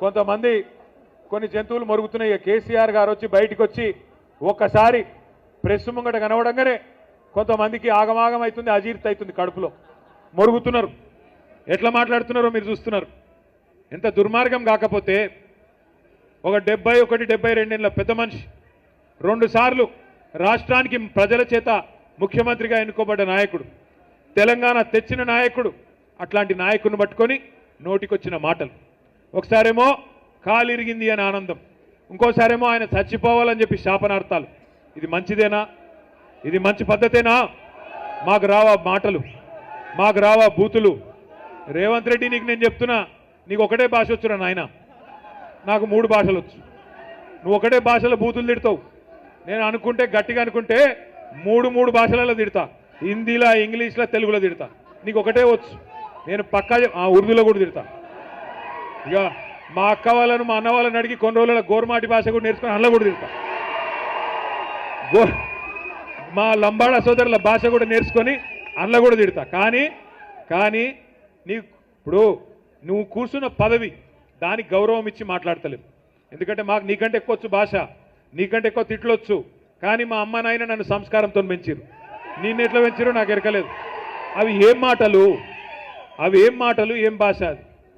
కొంతమంది కొన్ని జంతువులు మరుగుతున్నాయి. కేసీఆర్ గారు వచ్చి బయటికి వచ్చి ఒక్కసారి ప్రెస్ ముంగట కనవడంగానే కొంతమందికి ఆగమాగం అవుతుంది, అజీర్తి అవుతుంది, కడుపులో మరుగుతున్నారు. ఎట్లా మాట్లాడుతున్నారో మీరు చూస్తున్నారు. ఎంత దుర్మార్గం కాకపోతే ఒక 71-72 పెద్ద మనిషి 2 సార్లు రాష్ట్రానికి ప్రజల చేత ముఖ్యమంత్రిగా ఎన్నుకోబడ్డ నాయకుడు, తెలంగాణ తెచ్చిన నాయకుడు, అట్లాంటి నాయకుడిని పట్టుకొని నోటికొచ్చిన మాటలు. ఒకసారేమో కాలు ఇరిగింది అని ఆనందం, ఇంకోసారేమో ఆయన చచ్చిపోవాలని చెప్పి శాపనార్థాలు. ఇది మంచిదేనా? ఇది మంచి పద్ధతేనా? మాకు రావా మాటలు, మాకు రావా బూతులు? రేవంత్ రెడ్డి, నీకు నేను చెప్తున్నా, నీకు ఒకటే భాష వచ్చురా నాయన, నాకు 3 భాషలు వచ్చు. నువ్వు ఒకటే భాషలో బూతులు తిడతావు. నేను అనుకుంటే గట్టిగా అనుకుంటే 3 భాషలలో తిడతా, హిందీలో, ఇంగ్లీష్లో, తెలుగులో తిడతా. నీకు ఒకటే వచ్చు. నేను పక్కా ఉర్దూలో కూడా తిడతా. ఇక మా అక్క వాళ్ళను, మా అన్న వాళ్ళని అడిగి కొన్ని రోజుల గోర్మాటి భాష కూడా నేర్చుకుని అందులో కూడా తిడతా. మా లంబాడా సోదరుల భాష కూడా నేర్చుకొని అందులో కూడా తిడతా. కానీ ఇప్పుడు నువ్వు కూర్చున్న పదవి, దానికి గౌరవం ఇచ్చి మాట్లాడతలేవు. ఎందుకంటే మాకు నీకంటే ఎక్కువ వచ్చు భాష, నీకంటే ఎక్కువ తిట్లొచ్చు. కానీ మా అమ్మ నాయన నన్ను సంస్కారంతో పెంచారు. నిన్ను ఎట్లా పెంచారో నాకు ఎరకలేదు. అవి ఏం మాటలు, ఏం భాష?